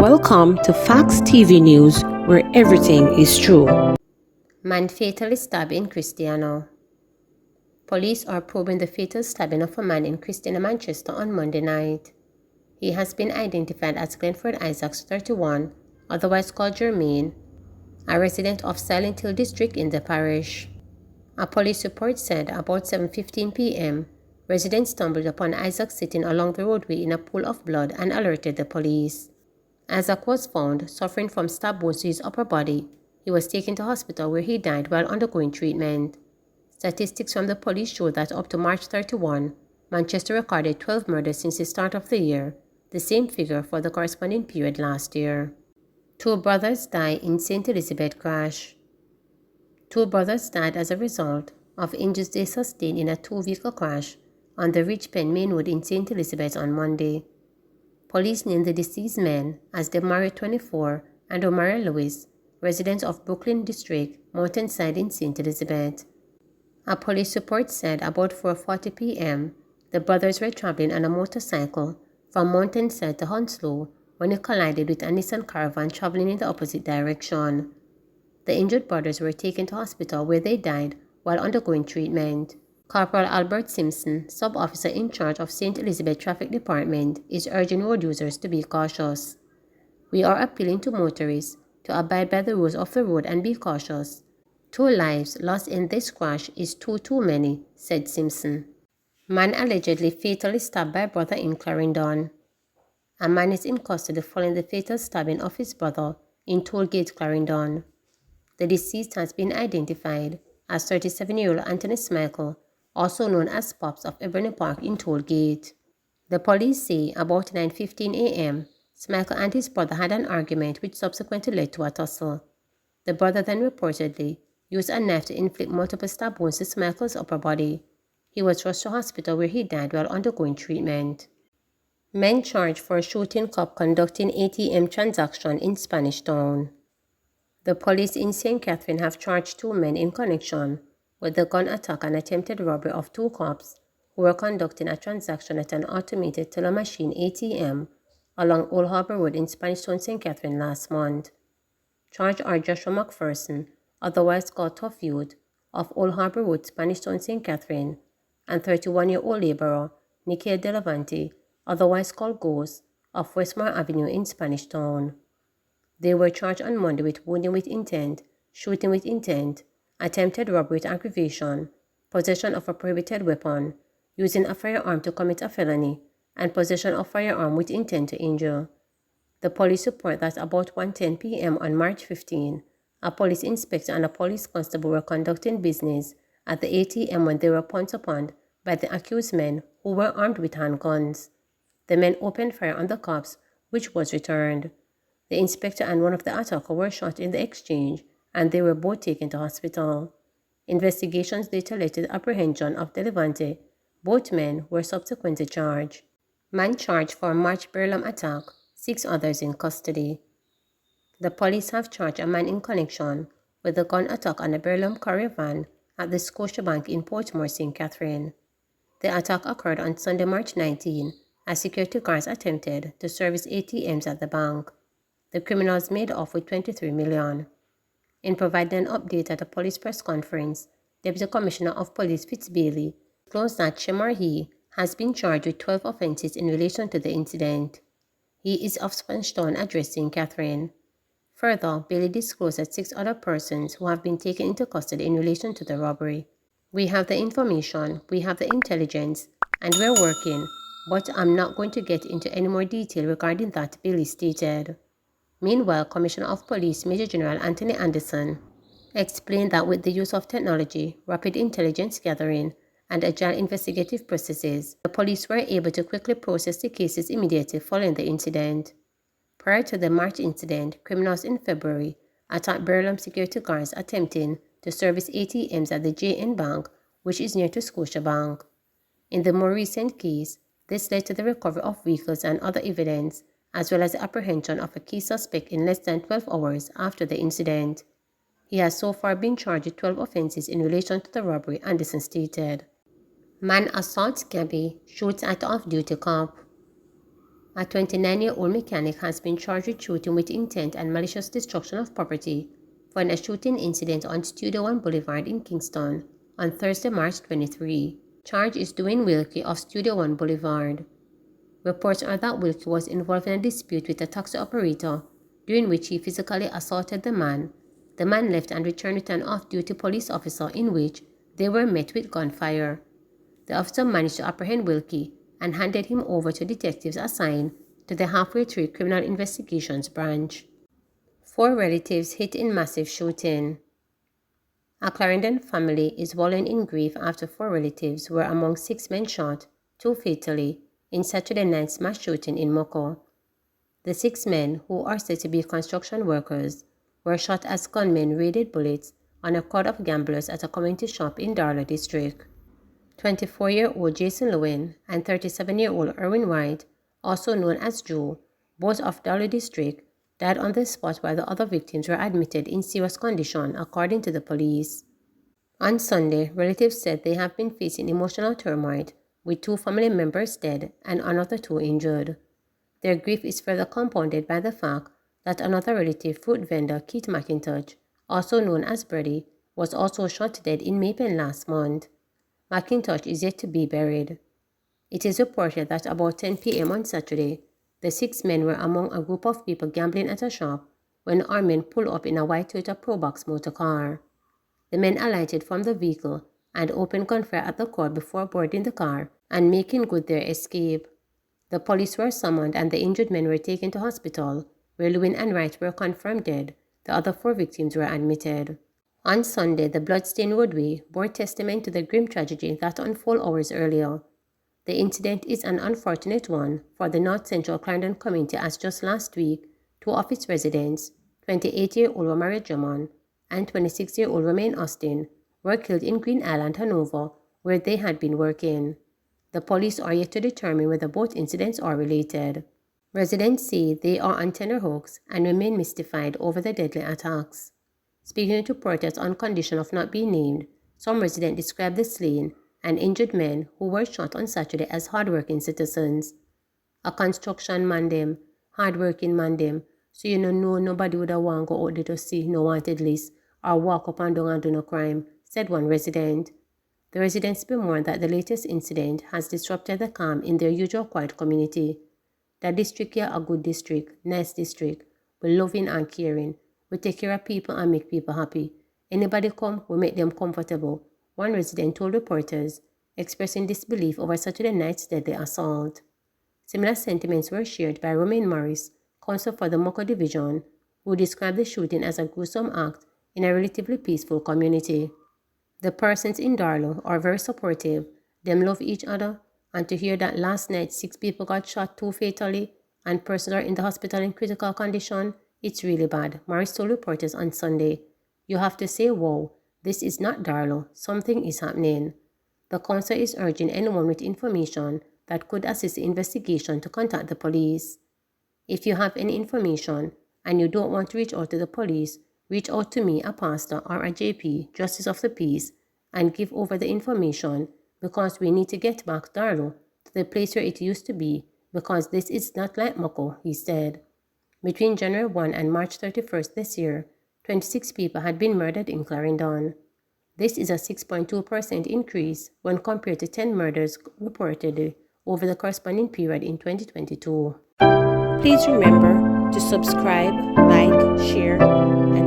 Welcome to Facts TV News, where everything is true. Man fatally stabbed in Cristiano. Police are probing the fatal stabbing of a man in Cristiano, Manchester on Monday night. He has been identified as Glenford Isaacs, 31, otherwise called Jermaine, a resident of Silent Hill district in the parish. A police report said about 7:15 p.m., residents stumbled upon Isaac sitting along the roadway in a pool of blood and alerted the police. Isaac was found suffering from stab wounds to his upper body. He was taken to hospital where he died while undergoing treatment. Statistics from the police show that up to March 31, Manchester recorded 12 murders since the start of the year, the same figure for the corresponding period last year. Two brothers die in St. Elizabeth crash. Two brothers died as a result of injuries they sustained in a two-vehicle crash on the Ridgepen Main Road in St. Elizabeth on Monday. Police named the deceased men as Demario, 24, and Omar Lewis, residents of Brooklyn District, Mountainside in St. Elizabeth. A police report said about 4:40 p.m., the brothers were traveling on a motorcycle from Mountainside to Hounslow when it collided with a Nissan Caravan traveling in the opposite direction. The injured brothers were taken to hospital where they died while undergoing treatment. Corporal Albert Simpson, sub-officer in charge of St. Elizabeth Traffic Department, is urging road users to be cautious. "We are appealing to motorists to abide by the rules of the road and be cautious. 2 lives lost in this crash is too many," said Simpson. Man allegedly fatally stabbed by brother in Clarendon. A man is in custody following the fatal stabbing of his brother in Tollgate, Clarendon. The deceased has been identified as 37-year-old Anthony Smichael, also known as Pops of Ebony Park in Tollgate. The police say about 9:15 a.m., Smichael and his brother had an argument which subsequently led to a tussle. The brother then reportedly used a knife to inflict multiple stab wounds to Smichael's upper body. He was rushed to hospital where he died while undergoing treatment. Men charged for shooting cop conducting ATM transaction in Spanish Town. The police in St. Catherine have charged 2 men in connection with the gun attack and attempted robbery of 2 cops who were conducting a transaction at an automated teller machine ATM along Old Harbour Road in Spanish Town, St. Catherine last month. Charged are Joshua McPherson, otherwise called Tough Youth, of Old Harbour Road, Spanish Town, St. Catherine, and 31-year-old labourer Nikhil Delavante, otherwise called Ghost, of Westmore Avenue in Spanish Town. They were charged on Monday with wounding with intent, shooting with intent, attempted robbery with aggravation, possession of a prohibited weapon, using a firearm to commit a felony, and possession of firearm with intent to injure. The police report that about 1:10 p.m. on March 15, a police inspector and a police constable were conducting business at the ATM when they were pounced upon by the accused men who were armed with handguns. The men opened fire on the cops, which was returned. The inspector and one of the attackers were shot in the exchange, and they were both taken to hospital. Investigations later led to the apprehension of Delavante. Both men were subsequently charged. Man charged for March Burlam attack, 6 others in custody. The police have charged a man in connection with the gun attack on a Burlam courier van at the Scotiabank in Portmore, St. Catherine. The attack occurred on Sunday, March 19, as security guards attempted to service ATMs at the bank. The criminals made off with $23 million. In providing an update at a police press conference, Deputy Commissioner of Police Fitzbailey disclosed that Shemarhi has been charged with 12 offences in relation to the incident. He is of Spanish Town address in Catherine. Further, Bailey disclosed that 6 other persons who have been taken into custody in relation to the robbery. "We have the information, we have the intelligence, and we're working, but I'm not going to get into any more detail regarding that," Bailey stated. Meanwhile, Commissioner of Police Major General Anthony Anderson explained that with the use of technology, rapid intelligence gathering, and agile investigative processes, the police were able to quickly process the cases immediately following the incident. Prior to the March incident, criminals in February attacked Burlam security guards attempting to service ATMs at the JN Bank, which is near to Scotiabank. In the more recent case, this led to the recovery of vehicles and other evidence, as well as the apprehension of a key suspect in less than 12 hours after the incident. He has so far been charged with 12 offences in relation to the robbery, Anderson stated. Man assaults Gabby, shoots at off-duty cop. A 29-year-old mechanic has been charged with shooting with intent and malicious destruction of property for a shooting incident on Studio One Boulevard in Kingston on Thursday, March 23. Charge is Dwayne Wilkie of Studio One Boulevard. Reports are that Wilkie was involved in a dispute with a taxi operator, during which he physically assaulted the man. The man left and returned with an off-duty police officer, in which they were met with gunfire. The officer managed to apprehend Wilkie and handed him over to detectives assigned to the Halfway Tree Criminal Investigations Branch. 4 relatives hit in massive shooting. A Clarendon family is wallowing in grief after 4 relatives were among 6 men shot, 2 fatally, in Saturday night's mass shooting in Moko. The 6 men, who are said to be construction workers, were shot as gunmen raided bullets on a crowd of gamblers at a community shop in Darla district. 24-year-old Jason Lewin and 37-year-old Erwin White, also known as Joe, both of Darla district, died on the spot while the other victims were admitted in serious condition, according to the police. On Sunday, relatives said they have been facing emotional turmoil, with 2 family members dead and another 2 injured. Their grief is further compounded by the fact that another relative, fruit vendor Keith McIntosh, also known as Brady, was also shot dead in Maypen last month. McIntosh is yet to be buried. It is reported that about 10 p.m. on Saturday, the 6 men were among a group of people gambling at a shop when armed men pulled up in a white Toyota Probox motor car. The men alighted from the vehicle and opened gunfire at the crowd before boarding the car and making good their escape. The police were summoned and the injured men were taken to hospital, where Lewin and Wright were confirmed dead. The other 4 victims were admitted. On Sunday, the bloodstained roadway bore testament to the grim tragedy that unfolded hours earlier. The incident is an unfortunate one for the North Central Clarendon community, as just last week, 2 of its residents, 28-year-old Romario Drummond and 26-year-old Romaine Austin, were killed in Green Island, Hanover, where they had been working. The police are yet to determine whether both incidents are related. Residents say they are on tenterhooks and remain mystified over the deadly attacks. Speaking to reporters on condition of not being named, some residents described the slain and injured men who were shot on Saturday as hardworking citizens. A construction man dem, hardworking man dem, so you know nobody would have want go out there to see no wanted list or walk up and down and do no crime, said one resident. The residents bemoan that the latest incident has disrupted the calm in their usual quiet community. The district here a good district, nice district, we loving and caring. We take care of people and make people happy. Anybody come, we make them comfortable, one resident told reporters, expressing disbelief over Saturday night's deadly assault. Similar sentiments were shared by Romaine Morris, counsel for the Moko Division, who described the shooting as a gruesome act in a relatively peaceful community. The persons in Darlow are very supportive, them love each other, and to hear that last night 6 people got shot, 2 fatally, and persons are in the hospital in critical condition, it's really bad, Morris told reporters on Sunday. You have to say, whoa, this is not Darlow, something is happening. The council is urging anyone with information that could assist the investigation to contact the police. If you have any information and you don't want to reach out to the police, reach out to me, a pastor, or a JP, Justice of the Peace, and give over the information, because we need to get back Darlow to the place where it used to be, because this is not like Moko, he said. Between January 1 and March 31st this year, 26 people had been murdered in Clarendon. This is a 6.2% increase when compared to 10 murders reported over the corresponding period in 2022. Please remember to subscribe, like, share, and